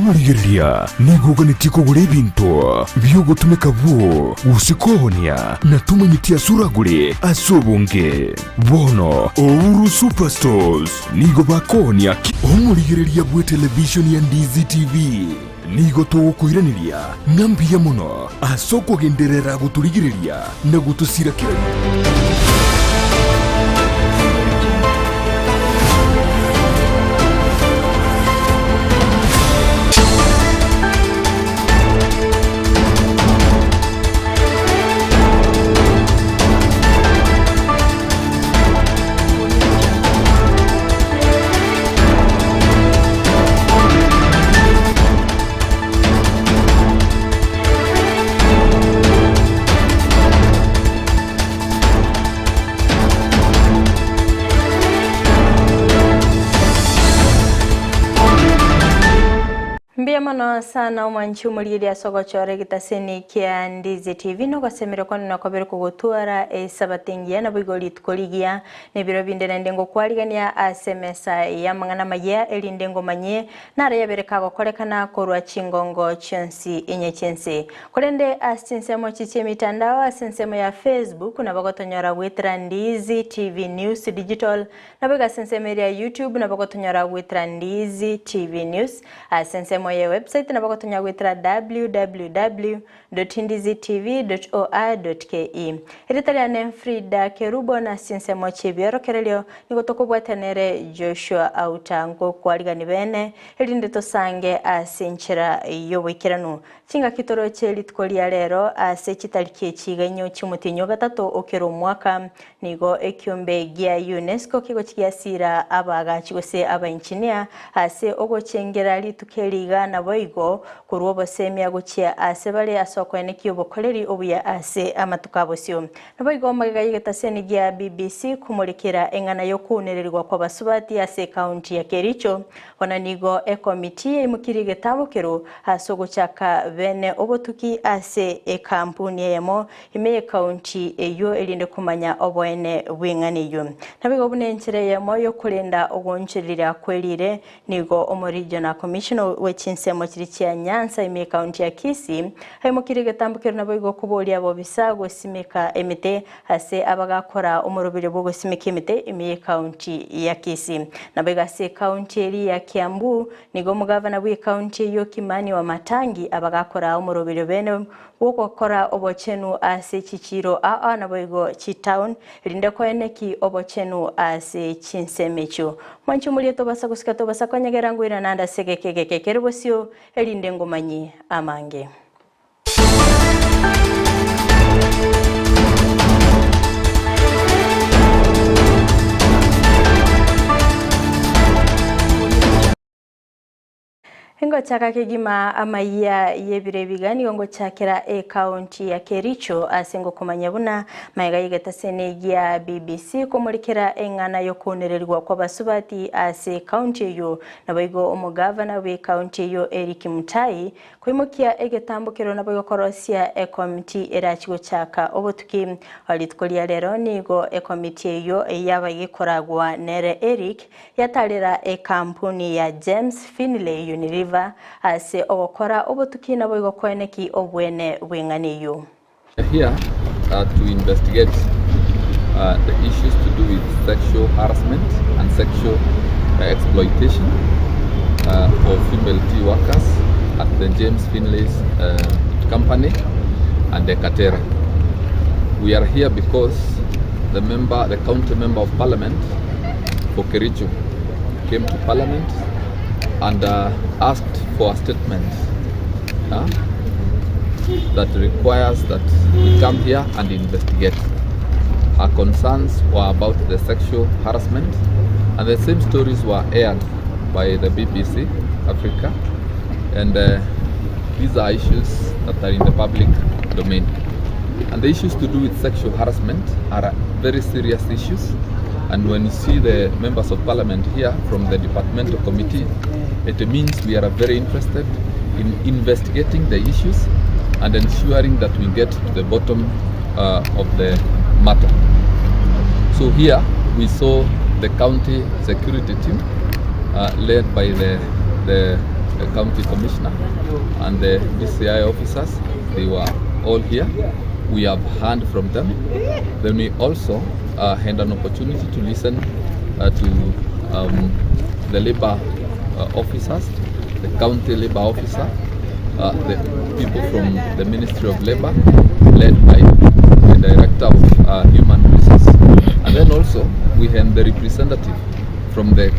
Omurigeria niguganĩtie kũgũra ibinto biogotumĩka buo gusikohonia na tumanyitia suraguri asobonge bono Ouru Superstores nigo bakohonia omurigereria bwe television ya Ndizi TV nigo tugukwiraniria ngambia muno asoko genderera guturigireria na gutusirakirania. Mbiamano sana umanchi umuriria sogo chore gitaseni kia Ndizi TV no gasemero kono nakobere kugutwara sabatingia na bigoli tukoligia ne biro bindene ndengo kwaligania asemesa ya mangana maye elindengo manye na raya bereka gokorekana korwa chingongo chensi inye chensi kolende asinsemo chiche mitandao asinsemo ya Facebook na bagotonyora witra Ndizi TV News Digital na baga asinsemo ya YouTube na bagotonyora witra Ndizi TV News asinsemo ya website na bagotonya gwitra www.ndizitv.or.ke Eritrea ne Fridah Kerubo na sinsemo chibiero kerelio nigotokobwatanere Joshua Auta ngo kwaligani bene elinde tosange asinchira yobwikiranu kinga kitoro cheli tkolia lero ase chitaliki chiganyo chimutinyo gatatu okero mwaka nigo ekyombe gya UNESCO kigo kigasira abaga chigose abainchinia ase ogochengera litukeliga na boigo kurubo semia guchia ase bale asokwene kiyobokoleri obuya ase amatukabosyo na boigo magaye gataseni gya BBC kumulikira engana yokunererwa kwa basubati ase county ya Kericho ona nigo committee imukirige tabokero asogo chaka bene obotuki ase kampuni Eyemo imeye county eyo elinde kumanya obwene bwingani yo nabigo bunenchire Eyemo yo kulenda ogonchirira kwelire nigo regional commissioner wechinsemo chirichia Nyanza imeye county ya Kisii haimukirige tambukiro nabigo kubolia abo bisago simeka emite ase abagakora umurubire bwo simeka emite imeye county ya Kisii nabiga ase county eri ya Kiambu nigo mugavana bwe county yo Kimani wa Matangi abagakora umurubire bene wokokora obochenu ase chichiro na boigo chitown linde ko eneki obochenu ase chinsemecho mwanchu mulieto basa kusikato basa konyagera ngwira nanda segekeke Kerubosyo elinde ngomanyi amange. Ngo chaka kigima Amayia yebire bigani ngo chakera county ya Kericho asengo kumanyabuna maiga yigatasene gya BBC kumulikira engana yo kunererwa kwa basubati ase county yo nabigo omugavana we county yo Eric Mutai kwimukia egetambukiro nabigo korosia committee erachigo chaka obotuki alitkolia lero nigo committee yo yabagikoragwa nere Eric yatalira kampuni ya James Finlay Unilever ase ogokora obotuki na boigo kweneki obwene bwengani here to investigate the issues to do with sexual harassment and sexual exploitation for female tea workers at the James Finlay's company and the Katera. We are here because the county member of parliament for Kericho came to parliament and asked for a statement that requires that we come here and investigate. Our concerns were about the sexual harassment, and the same stories were aired by the BBC Africa, and these are issues that are in the public domain. And the issues to do with sexual harassment are very serious issues, and when you see the members of parliament here from the departmental committee, it means we are very interested in investigating the issues and ensuring that we get to the bottom of the matter. So here we saw the county security team led by the county commissioner and the DCI officers. They were all here. We have heard from them. Then we also had an opportunity to listen to the labor officers, the county labor officer, the people from the Ministry of Labor, led by the Director of Human Resources. And then also we had the representative from the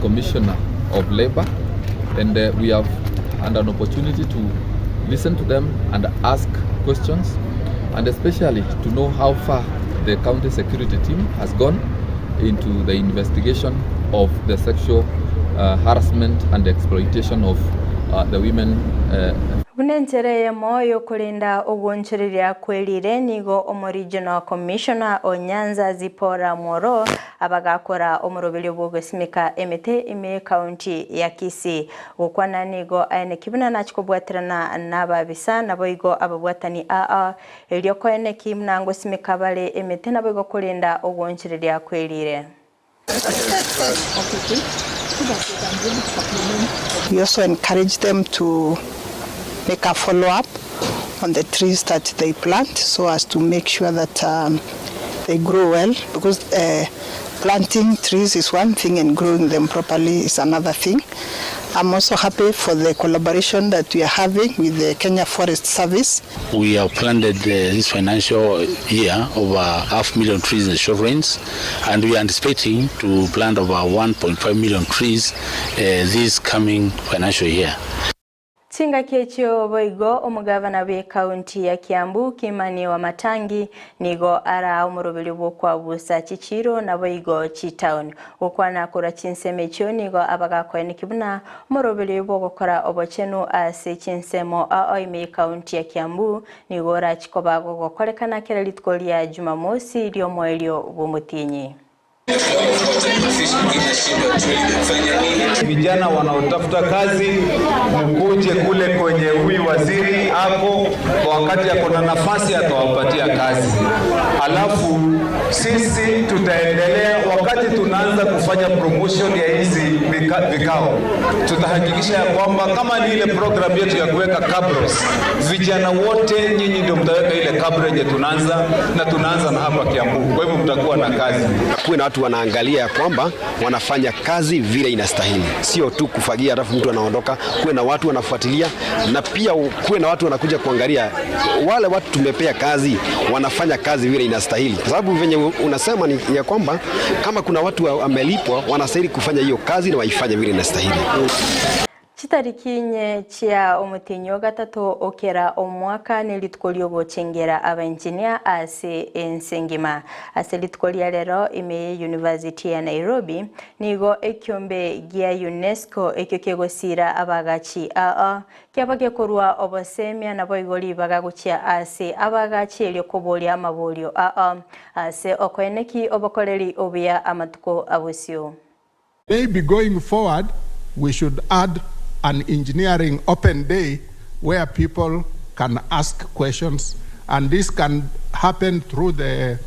Commissioner of Labor, and we have had an opportunity to listen to them and ask questions, and especially to know how far the county security team has gone into the investigation of the sexual harassment and exploitation of the women. Bunentere Eyemo yokulinda ogonchereria kwelire nigo Regional Commissioner o Nyanza Zipora Moro abagakora omurobili bwogesimika emete ime county ya Kisii gukwana nigo ene kibuna nachikobwatirana nababisa naboigo ababwatani elyo kwene kimnango simika bale emete naboigo kulinda ogonchereria kwelire. We also encourage them to make a follow-up on the trees that they plant so as to make sure that they grow well, because planting trees is one thing and growing them properly is another thing. I'm also happy for the collaboration that we are having with the Kenya Forest Service. We have planted this financial year over 500,000 trees in the short range, and we are anticipating to plant over 1.5 million trees this coming financial year. Tinga kechio boigo omugavana be county ya Kiambu Kimani wa Matangi nigo ara omurobili bwokwa busa chichiro na boigo chitown okwana kora chinseme chyo nigo abagakwane kibuna omurobili bwokora obochenu ase chinsemo ime county ya Kiambu nigo ra chikobago gokolekana kera litkolia Jumamosi lyo mwelio bumutinyi. Vijana wanaotafuta kazi mkuje kule kwenye huyu waziri hapo, kwa wakati yako na nafasi atawapatia kazi. Alafu sisi tutaendelea wakati tunaanza kufanya promotion ya hizi vikao. Tutahakikisha ya kwamba kama ni ile program yetu ya kuweka cabros, vijana wote nyinyi ndio mtaweka ile cabro yenye tunaanza na hapa Kiambu. Kwa hivyo mtakuwa na kazi. Kuna watu wanaangalia kwamba wanafanya kazi vile inastahili, sio tu kufagia alafu mtu anaondoka. Kuwe na watu wanafuatilia, na pia kuwe na watu wanakuja kuangalia wale watu tumepea kazi wanafanya kazi vile inastahili, kwa sababu venye unasema ni ya kwamba kama kuna watu wamelipwa wanastahili kufanya hiyo kazi na waifanye vile inastahili. Chitarikinye chia omutinyo gatatu okera omwaka nilitkolio bochengera abengineer ase ensengima ase litkolia lero ime University ya Nairobi nigo ekyombe gia UNESCO ekyo kegosira abagachi kyabage korwa obosemia na boigoli bagaguchia ase abagachi elyo kobolia amabolio ase okweneki obokoleri obia amatuko abosio. Maybe going forward we should add an engineering open day where people can ask questions, and this can happen through the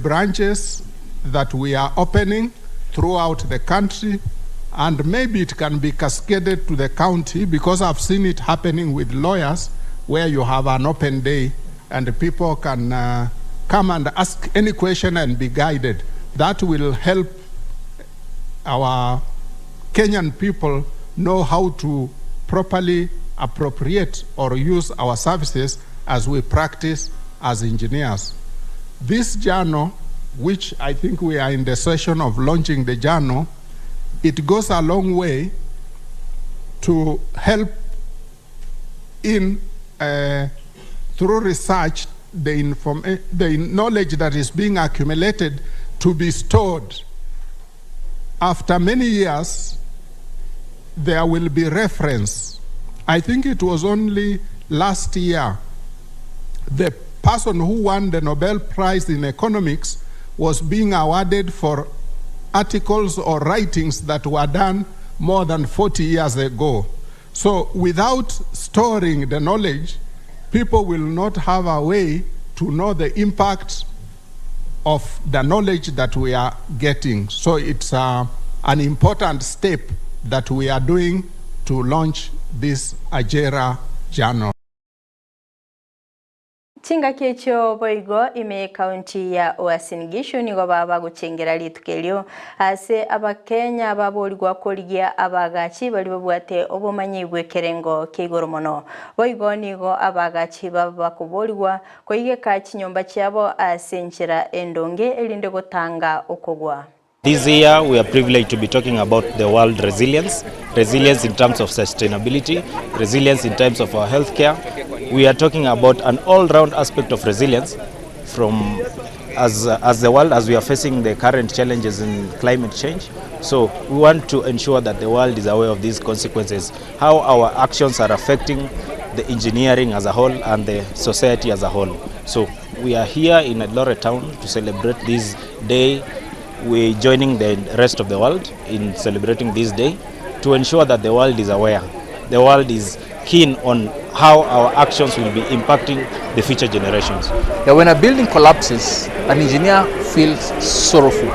branches that we are opening throughout the country, and maybe it can be cascaded to the county, because I've seen it happening with lawyers where you have an open day and people can come and ask any question and be guided. That will help our Kenyan people know how to properly appropriate or use our services as we practice as engineers. This journal, which I think we are in the session of launching the journal, it goes a long way to help in through research the knowledge that is being accumulated to be stored. After many years, there will be reference. I think it was only last year the person who won the Nobel Prize in Economics was being awarded for articles or writings that were done more than 40 years ago. So without storing the knowledge, people will not have a way to know the impact of the knowledge that we are getting. So it's an important step that we are doing to launch this Ajera journal. Chinga kecho boigo ime kaunti ya Uasin Gishu nigo baba guchengera litukelyo ase abakenya baboligwa koligia abagachi bali babwate obumanyi bwekerengo keigoro mono boigo nigo abagachi baba kuboligwa koige ka kinyomba cyabo ase nchira endonge elinde gotanga okogwa. This year we are privileged to be talking about the world resilience in terms of sustainability, resilience in terms of our healthcare. We are talking about an all-round aspect of resilience from as the world, as we are facing the current challenges in climate change. So we want to ensure that the world is aware of these consequences, how our actions are affecting the engineering as a whole and the society as a whole. So we are here in Eldoret town to celebrate this day. We're joining the rest of the world in celebrating this day to ensure that the world is aware. The world is keen on how our actions will be impacting the future generations. Yeah, when a building collapses, an engineer feels sorrowful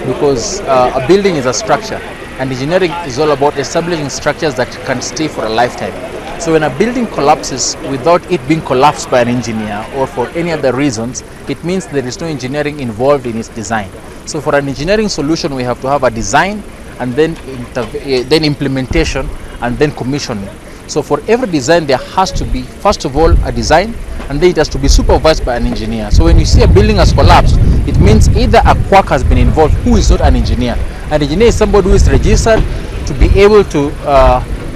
because a building is a structure and engineering is all about establishing structures that can stay for a lifetime. So when a building collapses without it being collapsed by an engineer or for any other reasons, it means there is no engineering involved in its design. So for an engineering solution, we have to have a design and then implementation and then commissioning. So for every design, there has to be, first of all, a design, and then it has to be supervised by an engineer. So when you see a building has collapsed, it means either a quack has been involved who is not an engineer. An engineer is somebody who is registered to be able to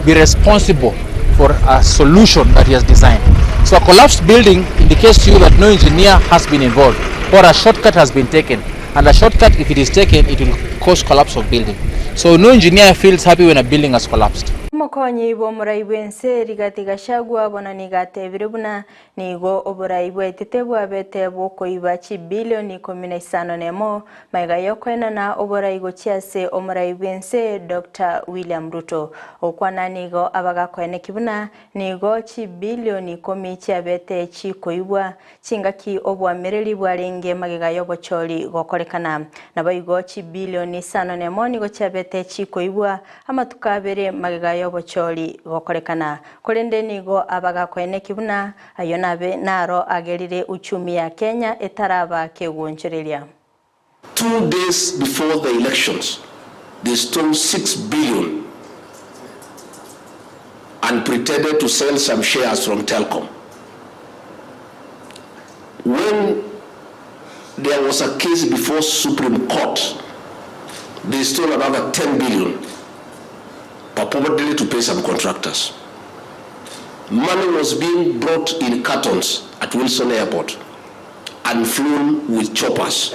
be responsible for a solution that he has designed. So a collapsed building indicates to you that no engineer has been involved or a shortcut has been taken. And a shortcut, if it is taken, it will cause collapse of building. So no engineer feels happy when a building has collapsed. Mokonyi bo muraibense rigati gashagwa bona nigate birubuna nigo oburaibu etetebwa betebo koibachi bilioni 15 nemo maiga yokwena na oburaigo chiase omuraibense Dr. William Ruto okwana nigo abagakwene kibuna nigo chi bilioni 10 chiabete chi koibwa chingaki obwamereri bwarenge magiga yobocholi gokorekana nabaigo chi bilioni 5 nemo nigo chiabete chi koibwa amatukabere magiga bocholi gokorekana kolende nigo abagakwene kibuna ayo nabe naro agerire uchumi ya Kenya etaraba kegonchereria. 2 days before the elections, they stole 6 billion and pretended to sell some shares from Telkom. When there was a case before Supreme Court, they stole another 10 billion. Probably to pay some contractors. Money was being brought in cartons at Wilson Airport and flown with choppers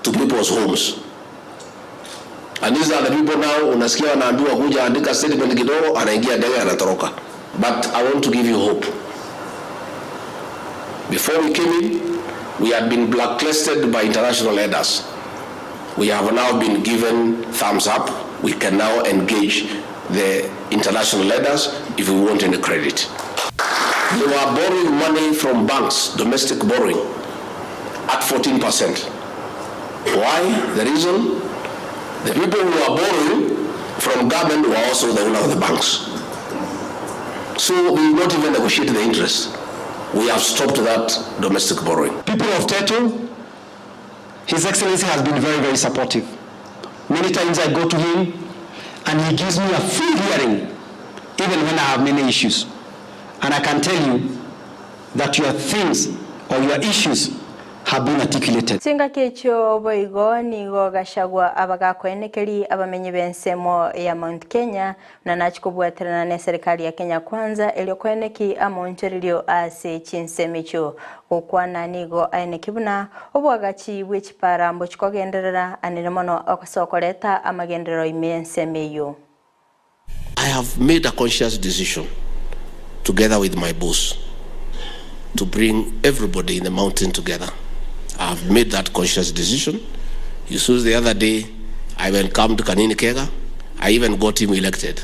to people's homes. And these are the people now unasikia wanaambiwa kuja andika statement kidogo anaingia ndege anatoroka. But I want to give you hope. Before we came in, we had been blacklisted by international leaders. We have now been given thumbs up. We can now engage the international lenders if we want any credit. They were borrowing money from banks, domestic borrowing, at 14%. Why? The reason? The people who are borrowing from government were also the owner of the banks. So we will not even negotiate the interest. We have stopped that domestic borrowing. People of Teto, His Excellency has been very, very supportive. Many times I go to him, and he gives me a full hearing, even when I have many issues. And I can tell you that your things or your issues have been articulated. Singa kecho boigo nigo gashagwa abagakwenekeri abamenyi bensemo ya Mount Kenya na nachikobwaterana ne serikali ya Kenya kwanza eliokweneki amoncherilio ase chinsemecho okwana nigo ainekibuna obwagachi bwechipara mbochikogenderera aniremono okasokoleta amagendero imensemeyo. I have made a conscious decision together with my boss to bring everybody in the mountain together. I have made that conscious decision. You saw the other day, I went come to Kanini Kega. I even got him elected.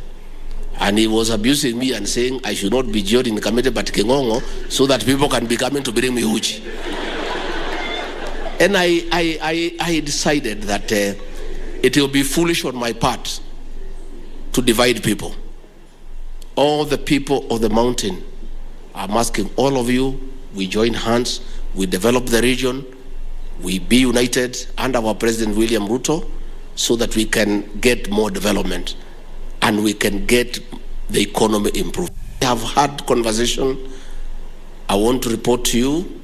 And he was abusing me and saying I should not be jailed in Kamete but Kingongo so that people can be coming to bring me uchi. And I decided that it will be foolish on my part to divide people. all the people of the mountain, I'm asking all of you, we join hands, we develop the region, we be united under our President William Ruto so that we can get more development and we can get the economy improved. We have had conversation. I want to report to you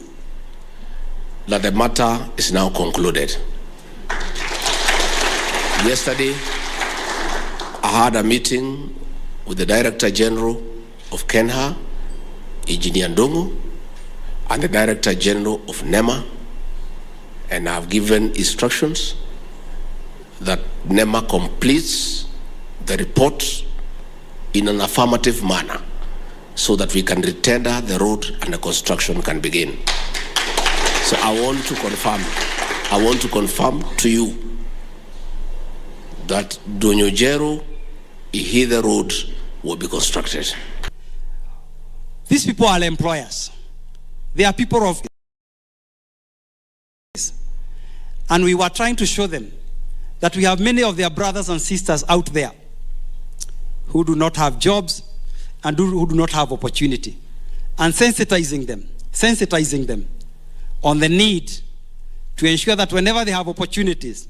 that the matter is now concluded. Yesterday, I had a meeting with the Director General of KENHA, Engineer Ndungu, and the Director General of NEMA, and I've given instructions that NEMA completes the report in an affirmative manner so that we can retender the road and the construction can begin. So I want to confirm to you that Donyojero Ihithe Road will be constructed. These people are employers. They are people of, and we were trying to show them that we have many of their brothers and sisters out there who do not have jobs and who do not have opportunity, and sensitizing them on the need to ensure that whenever they have opportunities,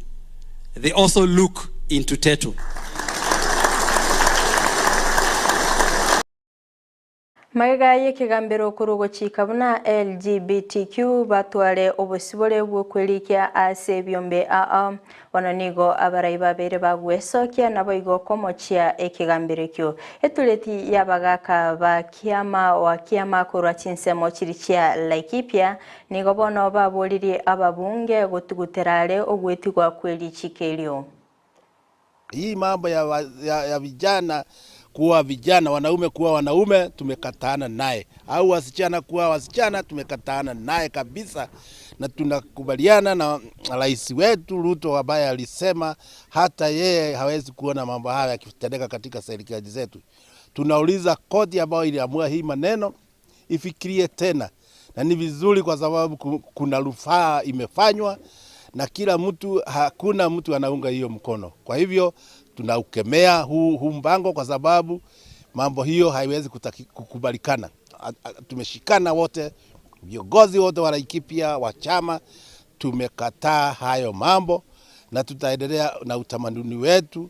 they also look into Tetu. Magega y'ekigambiro kurugo chikabuna LGBTQ batware obusibole bw'okwerikia ase byombe wananigo abarayi babere bagwesokia nabo igokomochia ekigambiro kyo etuleti yabagaka wa kiama kurwa chinsemo chirichia Laikipia nigo bono baboliri ababunge gotuguterale ogwetigwa kweli chikelio. Hii mambo ya vijana kuwa vijana, wanaume kuwa wanaume, tumekataana naye, au wasichana kuwa wasichana, tumekataana naye kabisa, na tunakubaliana na rais wetu Ruto ambaye alisema hata yeye hawezi kuona mambo haya yakitendeka katika serikali zetu. Tunauliza koti ambayo iliamua hii maneno ifikirie tena, na ni vizuri kwa sababu kuna rufaa imefanywa na kila mtu, hakuna mtu anaunga hiyo mkono. Kwa hivyo tunaukemea huu mpango kwa sababu mambo hiyo haiwezi kukubalikana. Tumeshikana wote, viongozi wote wa Laikipia, wa chama, tumekataa hayo mambo na tutaendelea na utamaduni wetu.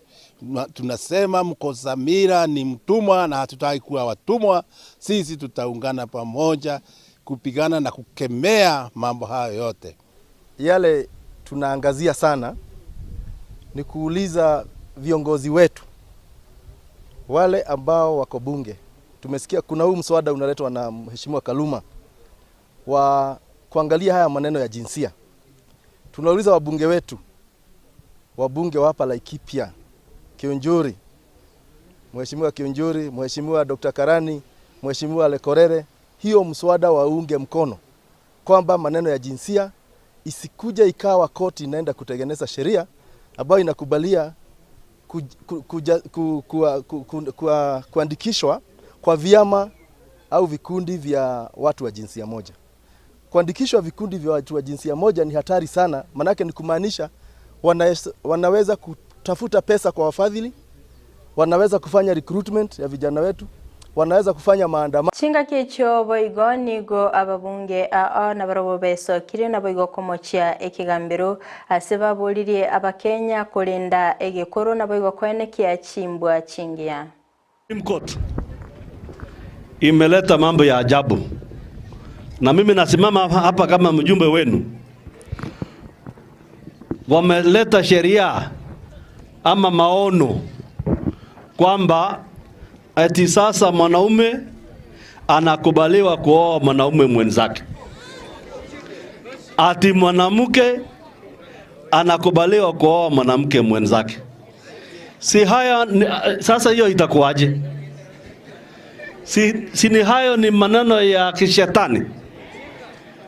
Tunasema mkosa mila ni mtumwa na hatutaki kuwa watumwa. Sisi tutaungana pamoja kupigana na kukemea mambo hayo yote. Yale tunaangazia sana ni kuuliza viongozi wetu wale ambao wako bunge. Tumesikia kuna huu mswada unaletwa na Mheshimiwa Kaluma wa kuangalia haya maneno ya jinsia. Tunauliza wabunge wetu, wabunge wa hapa Laikipia, Kionjuri, Mheshimiwa Kionjuri, Mheshimiwa Dr. Karani, Mheshimiwa Lekorere, hiyo mswada waunge mkono kwamba maneno ya jinsia isikuja ikawa koti inaenda kutengeneza sheria ambayo inakubalia kuandikishwa kwa vyama au vikundi vya watu wa jinsia moja. Kuandikishwa vikundi vya watu wa jinsia moja ni hatari sana, manake ni kumaanisha wanaweza kutafuta pesa kwa wafadhili, wanaweza kufanya recruitment ya vijana wetu, wanaweza kufanya maandamano. Chinga kicho boigo nigo ababunge na barobo beso kire na boigo komochia ekigambiro aseba boliri abakenya kulinda egekoro na boigo kwene kia chimbwa chingia. Court imeleta mambo ya ajabu, na mimi nasimama hapa kama mjumbe wenu. Wameleta sheria ama maono kwamba ati sasa mwanaume anakubaliwa kuoa mwanaume mwenzake, ati mwanamke anakubaliwa kuoa mwanamke mwenzake. Si haya sasa, hiyo itakuwaje? Si ni hayo ni maneno ya kishetani.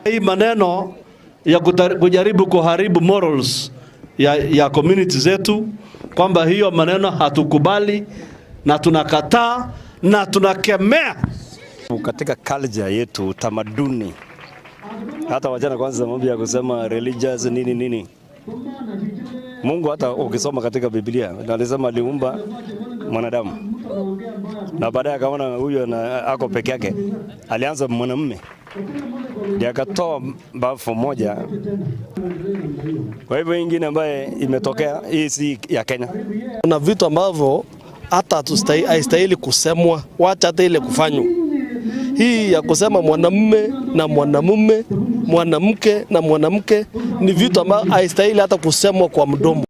Hii maneno ya kujaribu kuharibu morals ya community zetu, kwamba hiyo maneno hatukubali na tunakataa na tunakemea. Katika culture yetu, tamaduni, hata wajana kwanza mambo ya kusema religious nini. Mungu hata ukisoma katika Biblia alisema aliumba mwanadamu. na baadaye akaona huyo ako peke yake, alianza mwanamume ndiye akatoa bafu moja. Kwa hivyo ingine ambaye imetokea hii si ya Kenya. Kuna vitu ambavyo hata haistahili kusemwa, wacha hata ile kufanywa. Hii ya kusema mwanamume na mwanamume, mwanamke na mwanamke ni vitu ambavyo haistahili hata kusemwa kwa mdomo.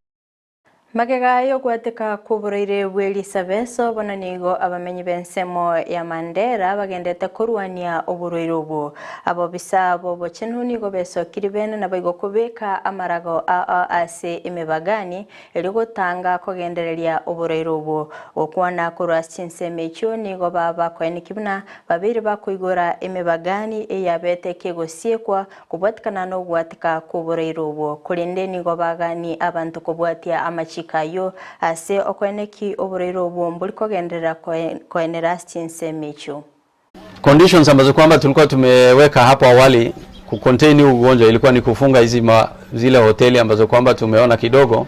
Magagayo gwatika kubureire weli sabeso bonanigo abamenyi bensemo ya Mandera bagendete kurwania oburoiro bwo abo bisabo bochenuni go beso kiribene na bayigo kubeka amarago ase imebagani eligotanga kogendereria oburoiro bwo okwana kurashinse mecho nigo baba kwenikibuna babiri bakuigora imebagani eyabete kegosiekwa kubwatikana no gwatika kubureiro bwo kulinde nigo bagani abantu kubwatia amachi kayo ase okweneki obureiro bwombuli kogenderera koenera chinse micho. Conditions ambazo kwamba tulikuwa tumeweka hapo awali kucontain ugonjwa ilikuwa ni kufunga hizi zile hoteli ambazo kwamba tumeona kidogo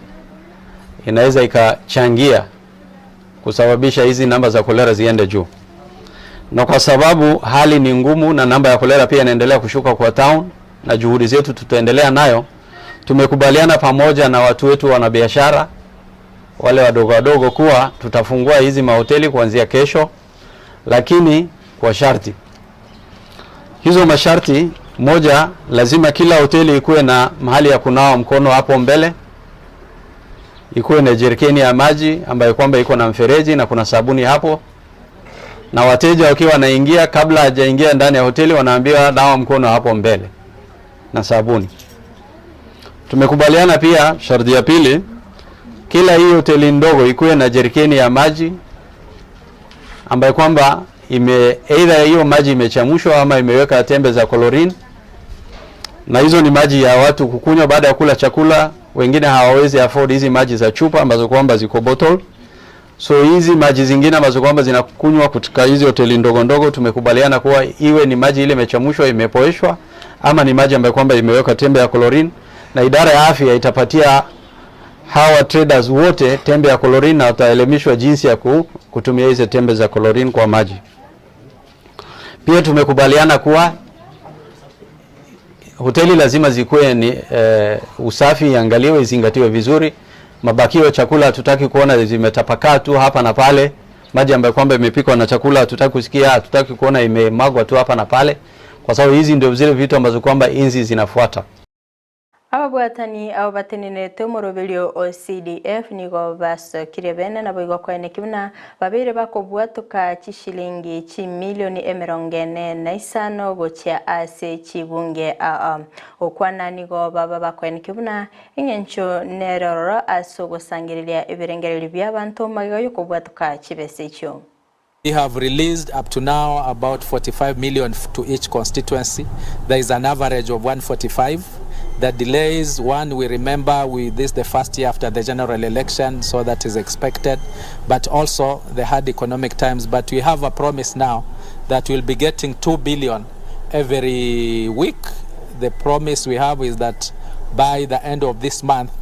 inaweza ikachangia kusababisha hizi namba za kolera ziende juu. Na kwa sababu hali ni ngumu na namba ya kolera pia inaendelea kushuka kwa town na juhudi zetu tutaendelea nayo, tumekubaliana pamoja na watu wetu wanabiashara wale wadogo kuwa tutafungua hizi mahoteli kuanzia kesho, lakini kwa sharti. Hizo masharti, moja, lazima kila hoteli ikuwe na mahali ya kunawa mkono hapo mbele, ikuwe na jerikeni ya maji ambayo kwamba iko na mfereji na kuna sabuni hapo, na wateja wakiwa wanaingia kabla hajaingia ndani ya hoteli wanaambiwa nawa mkono hapo mbele na sabuni. Tumekubaliana pia sharti ya pili, kila hii hoteli ndogo ikuwe na jerikeni ya maji ambayo kwamba either hiyo maji imechamshwa ama imeweka tembe za chlorine, na hizo ni maji ya watu kukunywa baada ya kula chakula. Wengine hawawezi afford hizi maji za chupa ambazo kwamba ziko bottle, so hizi maji zingine ambazo kwamba zinakunywa kutoka hizo hoteli ndogo ndogo tumekubaliana kuwa iwe ni maji ile imechamshwa, imepoeshwa, ama ni maji ambayo kwamba imeweka tembe ya chlorine, na idara ya afya itapatia hawa traders wote tembe ya chlorine na wataelimishwa jinsi ya kutumia hizo tembe za chlorine kwa maji. Pia tumekubaliana kuwa hoteli lazima zikuwe ni usafi, iangaliwe, izingatiwe vizuri. Mabakio ya chakula hatutaki kuona zimetapakaa tu hapa na pale. Maji ambayo kwamba imepikwa na chakula hatutaki kusikia, hatutaki kuona imemagwa tu hapa na pale, kwa sababu hizi ndio zile vitu ambazo kwamba inzi zinafuata. Ababwatani abo bateninete umurobelio OCDF nigo baso kirebene nabo igokwane kibuna babire bakobwatuka kishilingi milioni 45 gocha ase chibunge okwana nigo baba bakwane kibuna inyencho neroro aso gosangirilia ebirengereri by'abantu magayo kobwatuka chibesecho. We have released up to now about 45 million to each constituency. There is an average of 145. The delays, one, we remember this the first year after the general election, so that is expected, but also the hard economic times. But we have a promise now that we'll be getting 2 billion every week. The promise we have is that by the end of this month,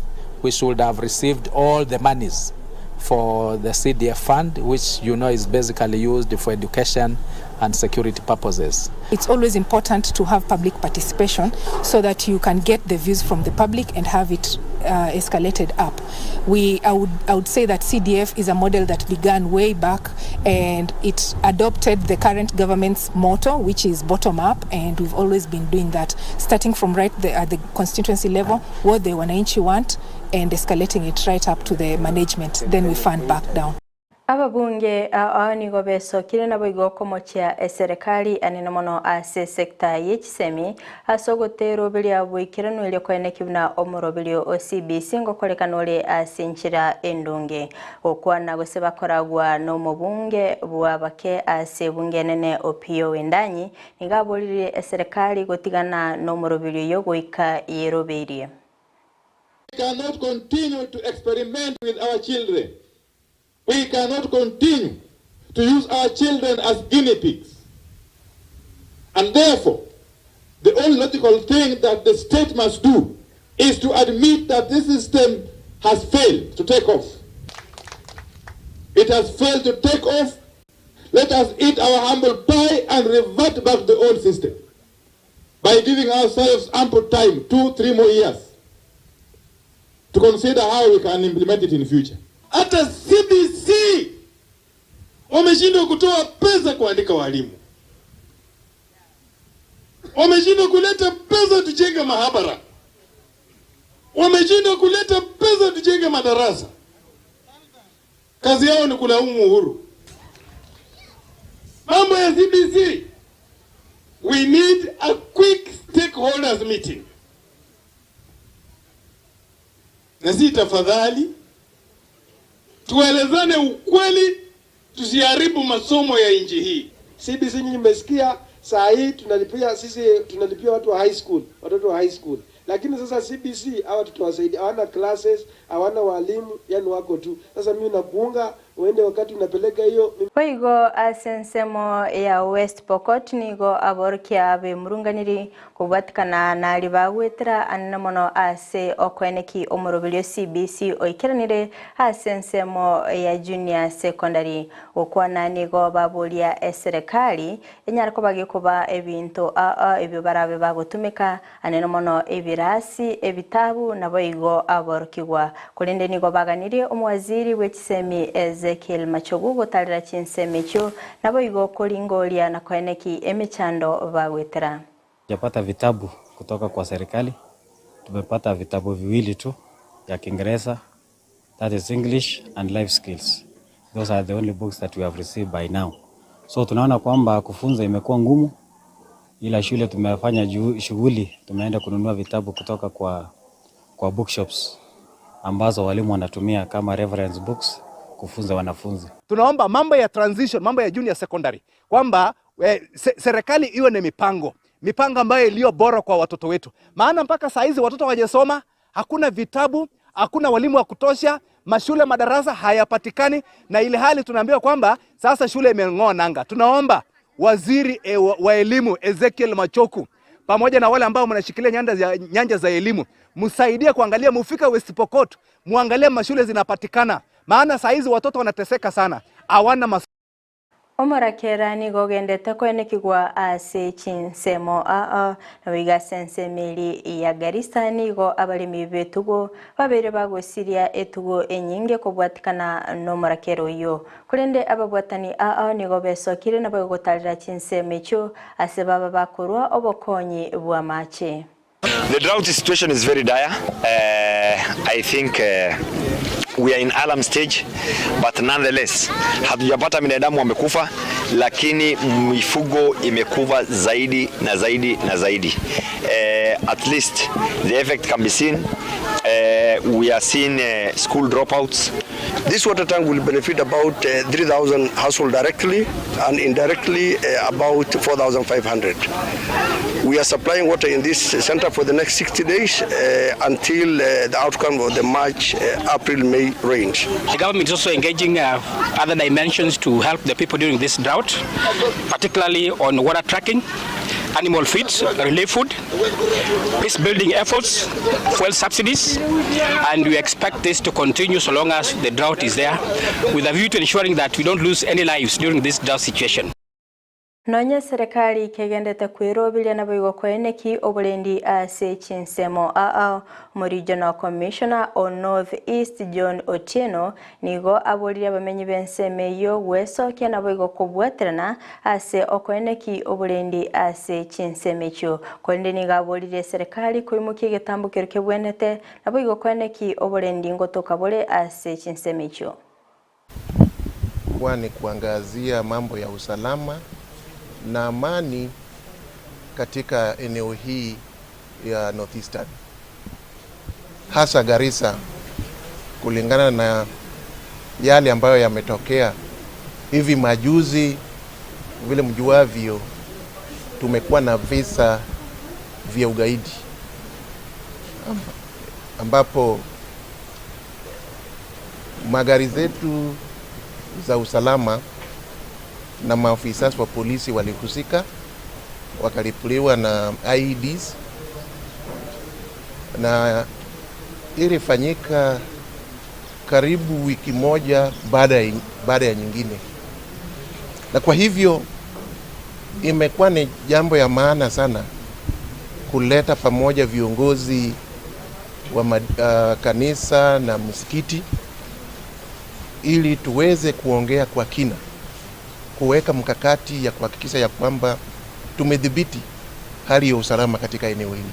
we should have received all the monies for the CDF fund, which you know is basically used for education and security purposes. It's always important to have public participation so that you can get the views from the public and have it escalated up. I would say that CDF is a model that began way back, and it adopted the current government's motto, which is bottom up, and we've always been doing that, starting from at the constituency level, what the wananchi want, and escalating it right up to the management. Then we fund back down. Ababunge nigo beso kile nabo igoko mochia serikali anina mono ase sekta yechisemi asogotero belia bwikirano ile kwene kibuna omurobelio OCBC ngokolekanole asinchira endunge okwana goseba koragwa no mubunge bwabake ase bunge nene opio wendanyi ningabolire serikali gotigana no murobelio yogoika yeroberie. We cannot continue to experiment with our children. We cannot continue to use our children as guinea pigs. And therefore, the only logical thing that the state must do is to admit that this system has failed to take off. It It has failed to take off. Let us eat our humble pie and revert back to the old system by giving ourselves ample time, 2-3 more years, to consider how we can implement it in the future. Hata CBC wameshindwa kutoa pesa kuandika walimu. Wameshindwa kuleta pesa tujenge mahabara. Wameshindwa kuleta pesa tujenge madarasa. Kazi yao ni kulaumu Uhuru. Mambo ya CBC, we need a quick stakeholders meeting. Na si tafadhali tuelezane ukweli, tusiharibu masomo ya nchi hii. CBC nyinyi mmesikia saa hii tunalipia watu wa high school, watoto wa high school. Lakini sasa CBC hawa tutawasaidia, hawana classes, hawana walimu, yani wako tu. Sasa mimi nakuunga uende wakati unapeleka hiyo. Koigo asensemo ya West Pokot nigo aborkia abe murunganiri kubatkana na libagwetera annamono ase okweneki omorobilyo CBC oikeranire asensemo ya junior secondary okwana nigo babulia eserikali enyarako bagikuba ebintu ebyo barabe bagotumika anenomono ebirasi ebitabu nabo igo aborkigwa kulinde nigo baganire omwaziri w'ekisemi Ezekiel Machogu gotalira chinsemecho nabo igo kolingolia na kweneki emichando bagwetera. Japata vitabu kutoka kwa serikali. Tumepata vitabu viwili tu ya Kiingereza, that is English and life skills. Those are the only books that we have received by now. So tunaona kwamba kufunza imekuwa ngumu, ila shule tumefanya shughuli, tumeenda kununua vitabu kutoka kwa bookshops ambazo walimu wanatumia kama reference books kufunza wanafunzi. Tunaomba mambo ya transition, mambo ya junior secondary, kwamba serikali iwe na mipango ambayo iliyo bora kwa watoto wetu. Maana mpaka saa hizi watoto hawajasoma, hakuna vitabu, hakuna walimu wa kutosha, mashule madarasa hayapatikani, na ile hali tunaambiwa kwamba sasa shule imeng'oa nanga. Tunaomba waziri wa elimu Ezekiel Machogu pamoja na wale ambao mnashikilia nyanja za elimu, msaidie kuangalia, mufika West Pokot, muangalie mashule zinapatikana. Maana saa hizi watoto wanateseka sana, hawana Omorakera nigo gendete kwenekigwa ase chinsemo na wiga sensemeli ya Garissa nigo abalimi betugo babere bagosiria etugo enyinge kubwatikana no morakero yo kulende ababwatani nigo besokire na bagotalira chinsemecho ase baba bakurwa obokonyi bwa mache. The drought situation is very dire. I think we are in alarm stage, but nonetheless hatujapata binadamu wamekufa, lakini mifugo imekufa zaidi na zaidi na zaidi. At least the effect can be seen. We are seeing school dropouts. This water tank will benefit about 3,000 households directly and indirectly about 4,500. We are supplying water in this center for the next 60 days until the outcome of the March, April, May range. The government is also engaging other dimensions to help the people during this drought, particularly on water tracking, animal feeds, relief food, peace building efforts, fuel subsidies, and we expect this to continue so long as the drought is there, with a view to ensuring that we don't lose any lives during this drought situation. Nonye serikali kegendete kwirobilia na bigo kweneki obulendi ase chinsemo muri Regional Commissioner o North East John Otieno nigo abolira bamenyi benseme yo wesokia na bigo kubwaterana ase okweneki obulendi ase chinsemecho kwende niga abolire serikali kuimukia getambukiro kebwenete na bigo kweneki obulendi ngotoka bole ase chinsemecho. Kwani kuangazia mambo ya usalama na amani katika eneo hii ya Northeastern, hasa Garissa, kulingana na yale ambayo yametokea hivi majuzi. Vile mjuavyo, tumekuwa na visa vya ugaidi ambapo magari zetu za usalama na maafisa wa polisi walihusika, wakalipuliwa na IEDs, na ilifanyika karibu wiki moja baada ya nyingine, na kwa hivyo imekuwa ni jambo ya maana sana kuleta pamoja viongozi wa kanisa na msikiti ili tuweze kuongea kwa kina, kuweka mkakati ya kuhakikisha ya kwamba tumedhibiti hali ya usalama katika eneo hili.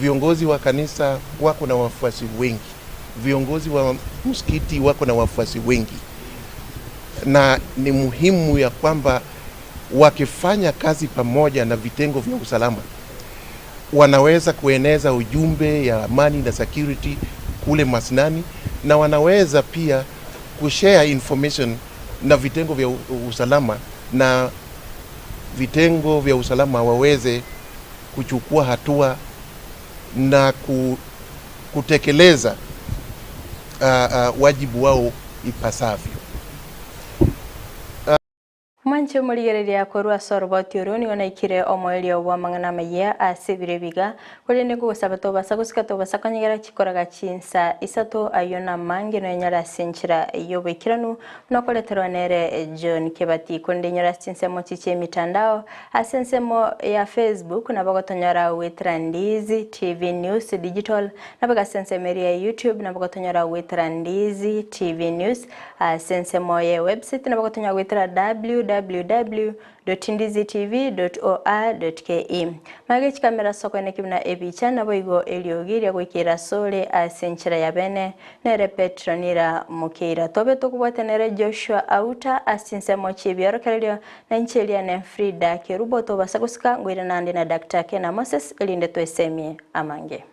Viongozi wa kanisa wako na wafuasi wengi, viongozi wa msikiti wako na wafuasi wengi, na ni muhimu ya kwamba wakifanya kazi pamoja na vitengo vya usalama wanaweza kueneza ujumbe ya amani na security kule masnani, na wanaweza pia kushare information na vitengo vya usalama, na vitengo vya usalama waweze kuchukua hatua na kutekeleza wajibu wao ipasavyo. Manche muligereria korwa sorboti uruni onaikire omoelio wa mangana Amayia asibire biga kole nego gusabato basagusika to basakanyira chikoraga chinsa isato ayona mange no nyara senchira yobekiranu nokoleterwa nere John Kebati konde nyara chinsa mochiche mitandao asensemo ya Facebook na bagotonyara wetra Ndizi TV News Digital na bagasensemeria YouTube na bagotonyara wetra Ndizi TV News asensemo ya website na bagotonyara wetra www.ndizitv.or.ke Magech kamera soko ene kibna ebicha na boigo eliogiria gwikira sole asenchira ya bene nere Petronira Mukeira tobe tukubwatenere Joshua Auta asinsemo chibiaro kelio na nchelia ne Fridah Kerubo to basagusika ngwira nandi na Dr. Kena Moses elinde to esemie amange.